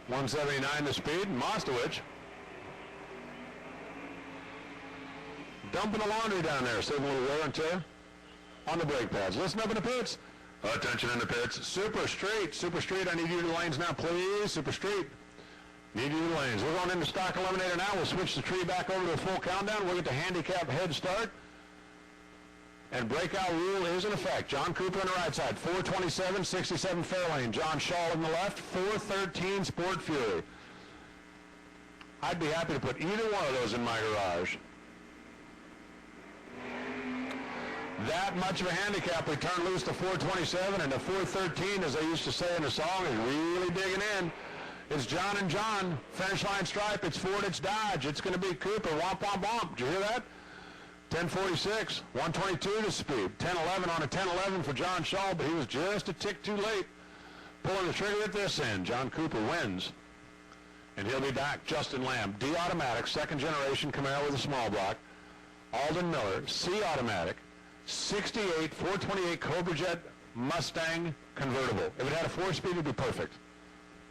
179 the speed. Mostowich dumping the laundry down there, saving a little wear and tear on the brake pads. Listen up in the pits. Attention in the pits. Super straight. Super straight. I need you to the lanes now, please. Super straight. Need you to the lanes. We're going into stock eliminator now. We'll switch the tree back over to a full countdown. We'll get the handicap head start. And breakout rule is in effect. John Cooper on the right side. 427, 67 Fairlane. John Shaw on the left. 413 Sport Fury. I'd be happy to put either one of those in my garage. That much of a handicap. We turn loose to 427, and the 413, as they used to say in the song, is really digging in. It's John and John. Finish line stripe. It's Ford. It's Dodge. It's going to be Cooper. Womp, womp, womp. Did you hear that? 1046. 122 to speed. 1011 on a 1011 for John Shaw, but he was just a tick too late. Pulling the trigger at this end. John Cooper wins. And he'll be back. Justin Lamb. D automatic. Second generation Camaro with a small block. Alden Miller. C automatic. 68 428 Cobra Jet Mustang convertible. If it had a 4-speed, it would be perfect.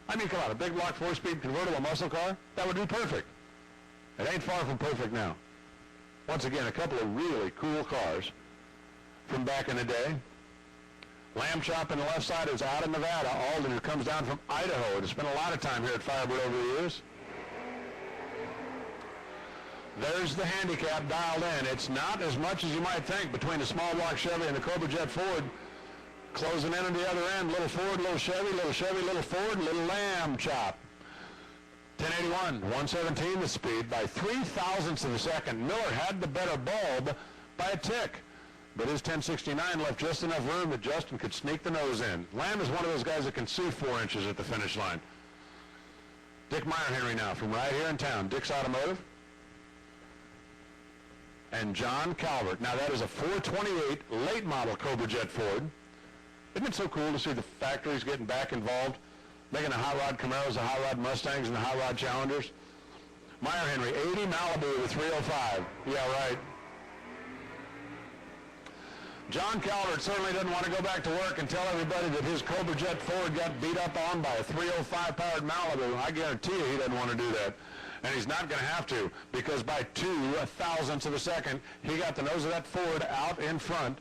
I mean, come on, a big block 4-speed convertible muscle car, that would be perfect. It ain't far from perfect now. Once again, a couple of really cool cars from back in the day. Lamb Chop on the left side is out of Nevada. Alden, who comes down from Idaho, and spent a lot of time here at Firebird over the years. There's the handicap dialed in. It's not as much as you might think between the small block Chevy and the Cobra Jet Ford. Closing in on the other end, little Ford, little Chevy, little Ford, little Lamb Chop. 1081, 117 the speed by 0.03 of a second. Miller had the better bulb by a tick, but his 1069 left just enough room that Justin could sneak the nose in. Lamb is one of those guys that can see 4 inches at the finish line. Dick Meyer-Henry now from right here in town. Dick's Automotive. And John Calvert. Now that is a 428 late model Cobra Jet Ford. Isn't it so cool to see the factories getting back involved, making the hot rod Camaros, the hot rod Mustangs, and the hot rod Challengers? Meyer-Henry, 80 Malibu with 305. Yeah, right. John Calvert certainly doesn't want to go back to work and tell everybody that his Cobra Jet Ford got beat up on by a 305 powered Malibu. I guarantee you he doesn't want to do that. And he's not going to have to, because by 0.02 of a second, he got the nose of that Ford out in front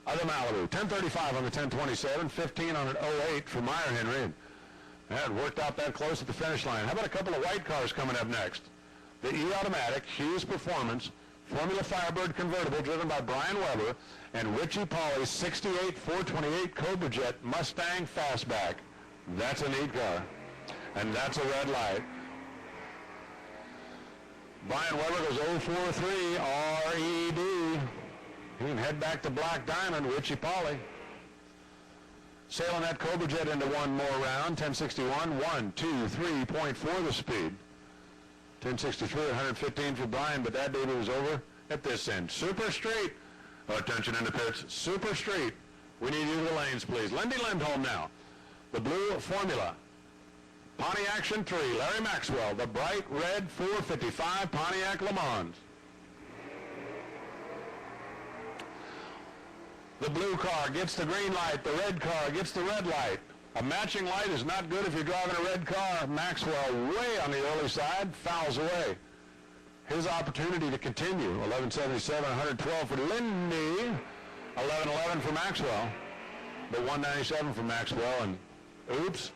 of the Malibu. 1035 on the 1027, 15 on an 08 for Meyer-Henry. That worked out that close at the finish line. How about a couple of white cars coming up next? The E-Automatic Hughes Performance Formula Firebird convertible driven by Brian Weber, and Richie Pauly's 68 428 Cobra Jet Mustang Fastback. That's a neat car. And that's a red light. Brian Weber goes 043 RED. He can head back to Black Diamond. Richie Pauly sailing that Cobra Jet into one more round. 1061, 123.4 the speed. 1063, 115 for Brian, but that baby was over at this end. Super straight. Attention in the pits. Super straight. We need you to the lanes, please. Lindy Lindholm now. The blue Formula. Pontiac Chantry, Larry Maxwell, the bright red 455 Pontiac Le Mans. The blue car gets the green light, the red car gets the red light. A matching light is not good if you're driving a red car. Maxwell way on the early side, fouls away. His opportunity to continue. 1177, 112 for Lindy. 1111 for Maxwell. But 197 for Maxwell, and oops.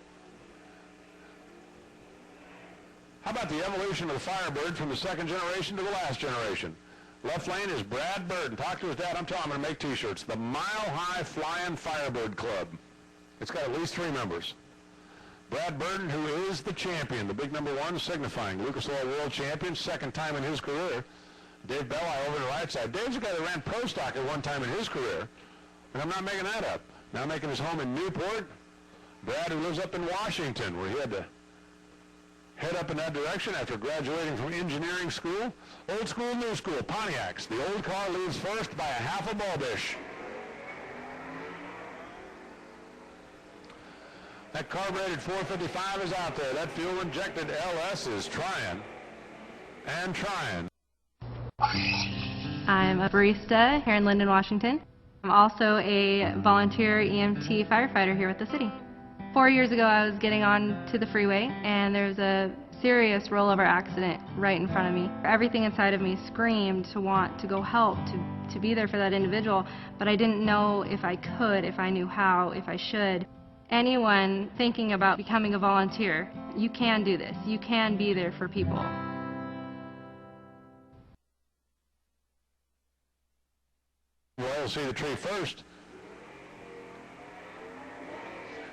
How about the evolution of the Firebird from the second generation to the last generation? Left lane is Brad Burton. Talk to his dad. I'm telling him to make T-shirts. The Mile High Flying Firebird Club. It's got at least 3 members. Brad Burton, who is the champion, the big number 1, signifying Lucas Oil World Champion, second time in his career. Dave Belli over the right side. Dave's the guy that ran Pro Stock at one time in his career. And I'm not making that up. Now making his home in Newport. Brad, who lives up in Washington, where he had to head up in that direction after graduating from engineering school. Old school, new school, Pontiacs. The old car leaves first by a half a bulbish. That carbureted 455 is out there. That fuel-injected LS is trying and trying. I'm a barista here in Linden, Washington. I'm also a volunteer EMT firefighter here with the city. 4 years ago, I was getting on to the freeway, and there was a serious rollover accident right in front of me. Everything inside of me screamed to want to go help, to be there for that individual, but I didn't know if I could, if I knew how, if I should. Anyone thinking about becoming a volunteer, you can do this. You can be there for people. We'll see the tree first.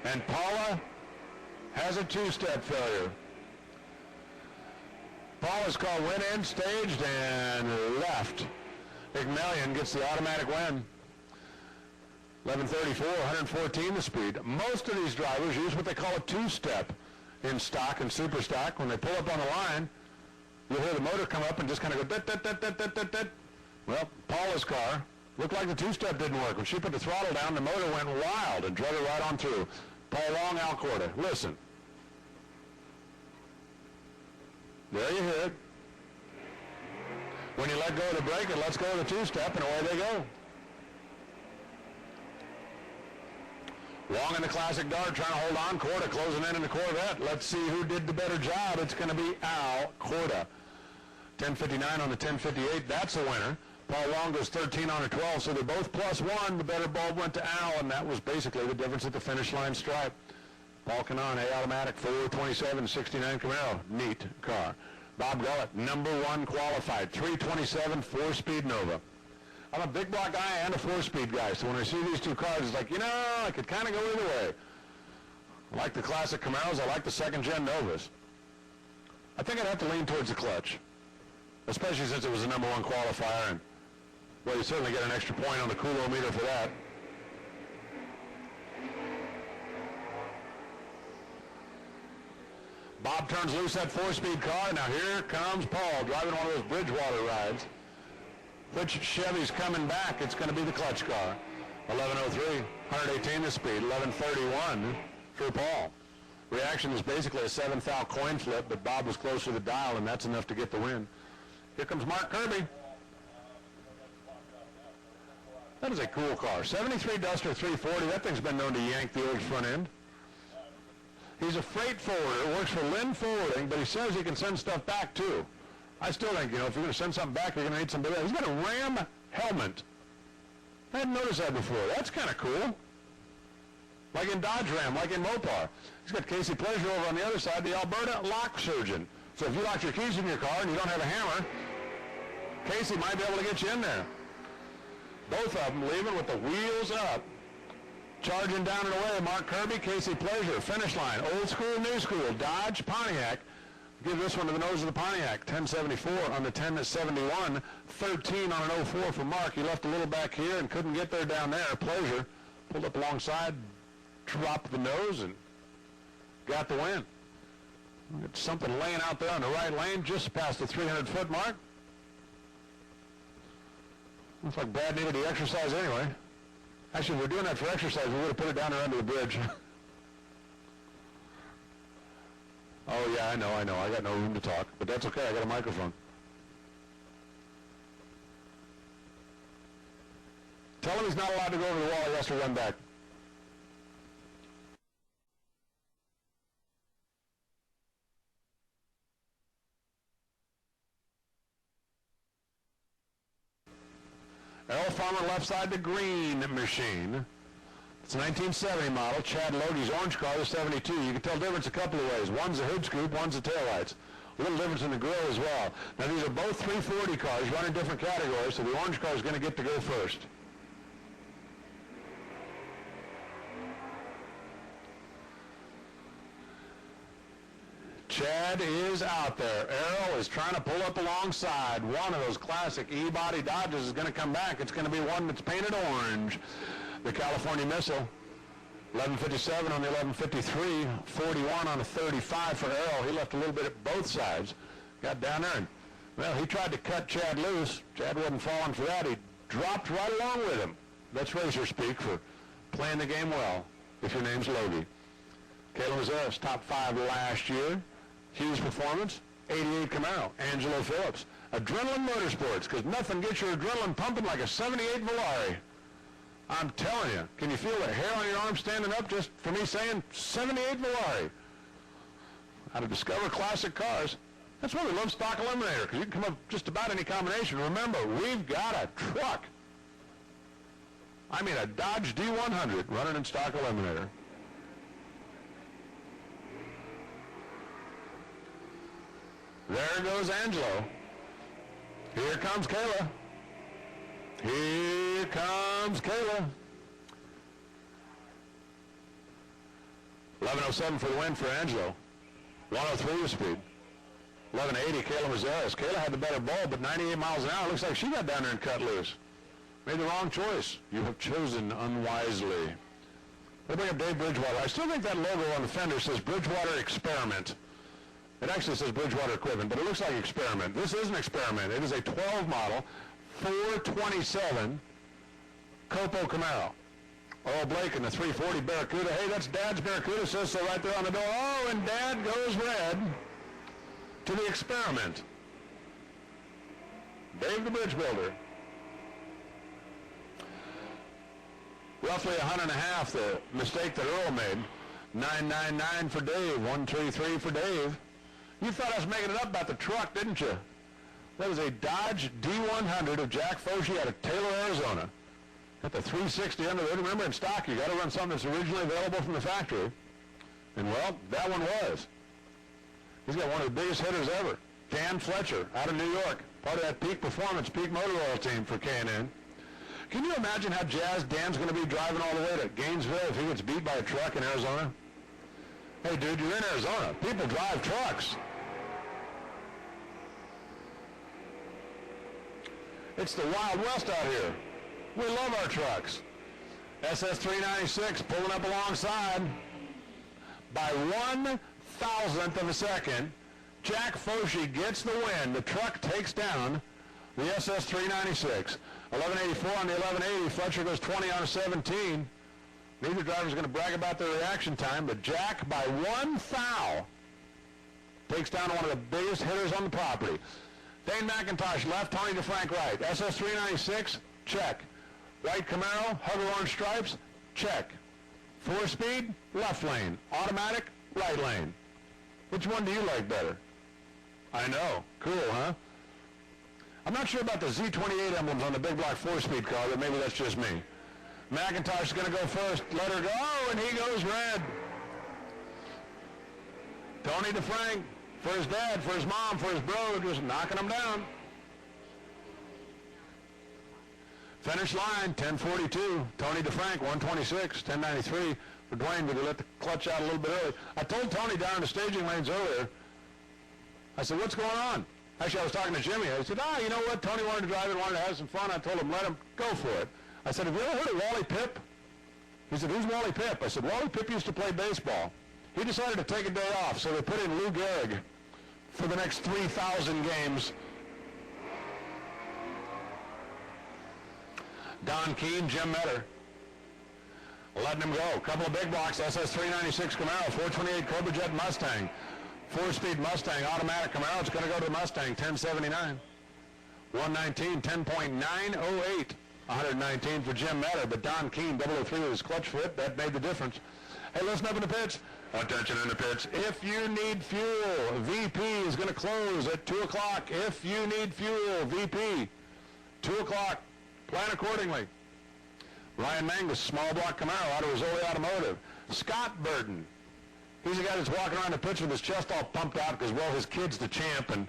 And Paula has a two-step failure. Paula's called went in, staged, and left. Igmelian gets the automatic win. 11:34, 114 the speed. Most of these drivers use what they call a two-step in stock and super stock. When they pull up on the line, you'll hear the motor come up and just kind of go, dit. Well, Paula's car looked like the two-step didn't work. When she put the throttle down, the motor went wild and drove it right on through. Paul Long, Alcorta. Listen. There you hear it. When you let go of the brake, it lets go of the two-step, and away they go. Long in the Classic Dart trying to hold on. Corda closing in the Corvette. Let's see who did the better job. It's going to be Al Corda. 10:59 on the 10:58. That's a winner. Paul Long goes 13 on a 12, so they're both +1. The better bulb went to Al, and that was basically the difference at the finish line stripe. Paul Canon, A automatic, 427, 69 Camaro. Neat car. Bob Gullett, #1 qualified, 327, 4-speed Nova. I'm a big block guy and a 4-speed guy, so when I see these two cars, it's like, I could kind of go either way. I like the classic Camaros. I like the second-gen Novas. I think I'd have to lean towards the clutch, especially since it was the #1 qualifier, and well, you certainly get an extra point on the coulometer for that. Bob turns loose that 4-speed car. Now here comes Paul driving one of those Bridgewater rides. Which Chevy's coming back? It's going to be the clutch car. 11:03, 118 the speed, 11:31 for Paul. Reaction is basically a 7th coin flip, but Bob was close to the dial, and that's enough to get the win. Here comes Mark Kirby. That is a cool car. 73 Duster 340. That thing's been known to yank the old front end. He's a freight forwarder, works for Lynn Forwarding, but he says he can send stuff back too. I still think, if you're going to send something back, you're going to need somebody else. He's got a Ram helmet. I hadn't noticed that before. That's kind of cool. Like in Dodge Ram, like in Mopar. He's got Casey Pleasure over on the other side, the Alberta lock surgeon. So if you lock your keys in your car and you don't have a hammer, Casey might be able to get you in there. Both of them leaving with the wheels up. Charging down and away, Mark Kirby, Casey Pleasure, finish line, old school, new school, Dodge, Pontiac. Give this one to the nose of the Pontiac, 1074 on the 1071, 13 on an 04 for Mark. He left a little back here and couldn't get there down there. Pleasure pulled up alongside, dropped the nose, and got the win. It's something laying out there on the right lane just past the 300-foot mark. Looks like Brad needed the exercise anyway. Actually, if we're doing that for exercise, we would have put it down there under the bridge. Oh, yeah, I know. I got no room to talk, but that's okay. I got a microphone. Tell him he's not allowed to go over the wall. He has to run back. Errol Farmer left side, the green machine. It's a 1970 model. Chad Lody's orange car, the 72. You can tell the difference a couple of ways. One's the hood scoop, one's the taillights. A little difference in the grill as well. Now, these are both 340 cars running different categories, so the orange car is going to get to go first. Chad is out there. Errol is trying to pull up alongside. One of those classic E-body Dodges is going to come back. It's going to be one that's painted orange. The California Missile, 1157 on the 1153, 41 on the 35 for Errol. He left a little bit at both sides. Got down there and, well, he tried to cut Chad loose. Chad wasn't falling for that. He dropped right along with him. That's racer speak for playing the game well, if your name's Logie. Kayla Mazeris, top 5 last year. Hughes Performance, 88 Camaro. Angelo Phillips, Adrenaline Motorsports, because nothing gets your adrenaline pumping like a 78 Volare. I'm telling you, can you feel the hair on your arm standing up just for me saying 78 Valari? How to discover classic cars. That's why we love Stock Eliminator, because you can come up just about any combination. Remember, we've got a truck. I mean a Dodge D100 running in Stock Eliminator. There goes Angelo. Here comes Kayla. Here comes Kayla. 11:07 for the win for Angelo. 103 the speed. 11:80 Kayla Mazeras. Kayla had the better ball, but 98 miles an hour. Looks like she got down there and cut loose. Made the wrong choice. You have chosen unwisely. They bring up Dave Bridgewater. I still think that logo on the fender says Bridgewater Experiment. It actually says Bridgewater Equipment, but it looks like Experiment. This is an experiment. It is a 12 model, 427 Copo Camaro. Earl Blake in the 340 Barracuda. Hey, that's Dad's Barracuda. Says so right there on the door. Oh, and Dad goes red to the Experiment. Dave the Bridge Builder. Roughly 100.5, the mistake that Earl made. 999 for Dave, 133 for Dave. You thought I was making it up about the truck, didn't you? That was a Dodge D100 of Jack Foshee out of Taylor, Arizona. Got the 360 under the hood. Remember, in stock, you got to run something that's originally available from the factory. And, well, that one was. He's got one of the biggest hitters ever. Dan Fletcher out of New York, part of that Peak Performance, Peak Motor Oil team for K&N. Can you imagine how jazzed Dan's going to be driving all the way to Gainesville if he gets beat by a truck in Arizona? Hey, dude, you're in Arizona. People drive trucks. It's the Wild West out here. We love our trucks. SS396 pulling up alongside. By 1,000th of a second, Jack Foshee gets the win. The truck takes down the SS396. 1184 on the 1180. Fletcher goes 20 on a 17. Neither driver's going to brag about their reaction time, but Jack, by 1 thou, takes down one of the biggest hitters on the property. Dane McIntosh left, Tony DeFrank right. SS396, check. White Camaro, Hugger orange stripes, check. 4-speed, left lane. Automatic, right lane. Which one do you like better? I know. Cool, huh? I'm not sure about the Z28 emblems on the big block 4-speed car, but maybe that's just me. McIntosh is going to go first. Let her go. Oh, and he goes red. Tony DeFrank, for his dad, for his mom, for his bro, just knocking them down. Finish line, 10:42. Tony DeFrank, 1:26, 10:93 for Dwayne, but he let the clutch out a little bit early. I told Tony down in the staging lanes earlier, I said, what's going on? Actually, I was talking to Jimmy. I said, you know what? Tony wanted to drive it, wanted to have some fun. I told him, let him go for it. I said, have you ever heard of Wally Pipp? He said, who's Wally Pipp? I said, Wally Pipp used to play baseball. He decided to take a day off, so they put in Lou Gehrig for the next 3,000 games. Don Keene, Jim Metter, letting him go. Couple of big blocks, SS396 Camaro, 428 Cobra Jet Mustang, 4-speed Mustang, automatic Camaro. It's going to go to the Mustang, 1079. 119, 10.908. 119 for Jim Metter, but Don Keene, 003 with his clutch foot, that made the difference. Hey, listen up in the pits. Attention in the pits. If you need fuel, VP is going to close at 2 o'clock. If you need fuel, VP, 2 o'clock. Plan accordingly. Ryan Mangus, small block Camaro out of Rizzoli Automotive. Scott Burton. He's the guy that's walking around the pits with his chest all pumped out because, well, his kid's the champ, and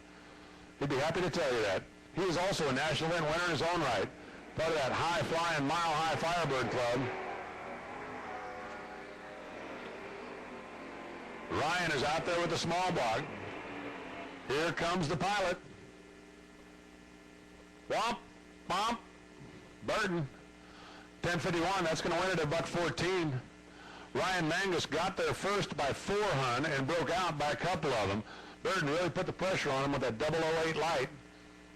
he'd be happy to tell you that. He is also a national event winner in his own right. Part of that high-flying, mile-high Firebird Club. Ryan is out there with the small block. Here comes the pilot. Womp, womp. Burton, 10:51. That's going to win it at $114. Ryan Mangus got there first by 4 hun and broke out by a couple of them. Burton really put the pressure on him with that 008 light.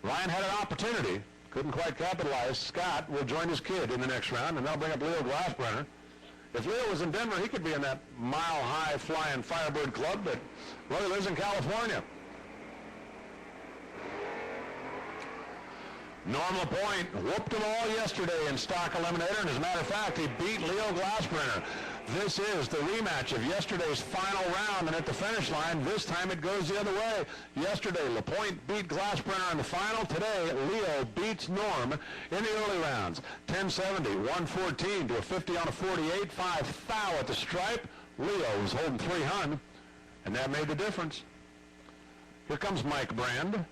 Ryan had an opportunity. Couldn't quite capitalize. Scott will join his kid in the next round, and that'll bring up Leo Glassbrenner. If Leo was in Denver, he could be in that mile-high flying Firebird Club, but well, he lives in California. Norm LaPointe whooped them all yesterday in stock eliminator, and as a matter of fact, he beat Leo Glassbrenner. This is the rematch of yesterday's final round, and at the finish line, this time it goes the other way. Yesterday, LaPointe beat Glassbrenner in the final. Today, Leo beats Norm in the early rounds. 1070, 114 to a 50 on a 48, 5 foul at the stripe. Leo was holding 300, and that made the difference. Here comes Mike Brand.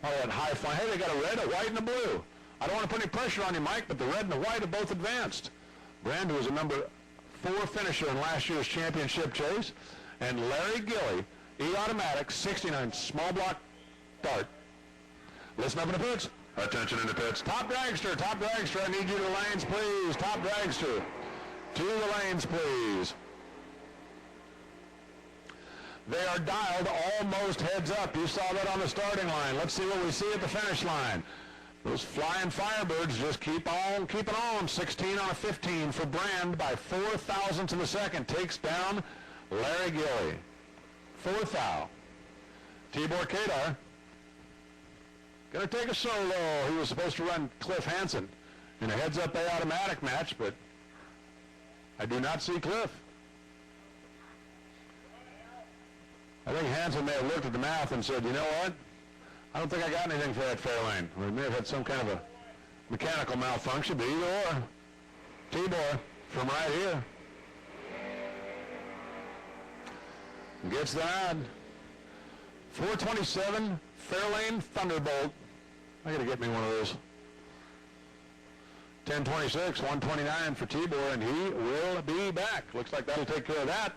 Oh, that high fly. Hey, they got a red, a white, and a blue. I don't want to put any pressure on you, Mike, but the red and the white have both advanced. Brand, who was a number 4 finisher in last year's championship chase, and Larry Gilly, E-automatic, 69, small block dart. Listen up in the pits. Attention in the pits. Top dragster, I need you to the lanes, please. Top dragster, to the lanes, please. They are dialed almost heads up. You saw that on the starting line. Let's see what we see at the finish line. Those flying Firebirds just keep on keeping on. 16 on a 15 for Brand by 4 thousandths of a second. Takes down Larry Gilly. 4th foul. Tibor Kadar going to take a solo. He was supposed to run Cliff Hansen in a heads-up A-automatic match, but I do not see Cliff. I think Hansen may have looked at the math and said, you know what? I don't think I got anything for that fair lane. We may have had some kind of a mechanical malfunction, but either or. Tibor from right here gets that. 427 Fairlane Thunderbolt. I got to get me one of those. 1026, 129 for Tibor, and he will be back. Looks like that'll take care of that.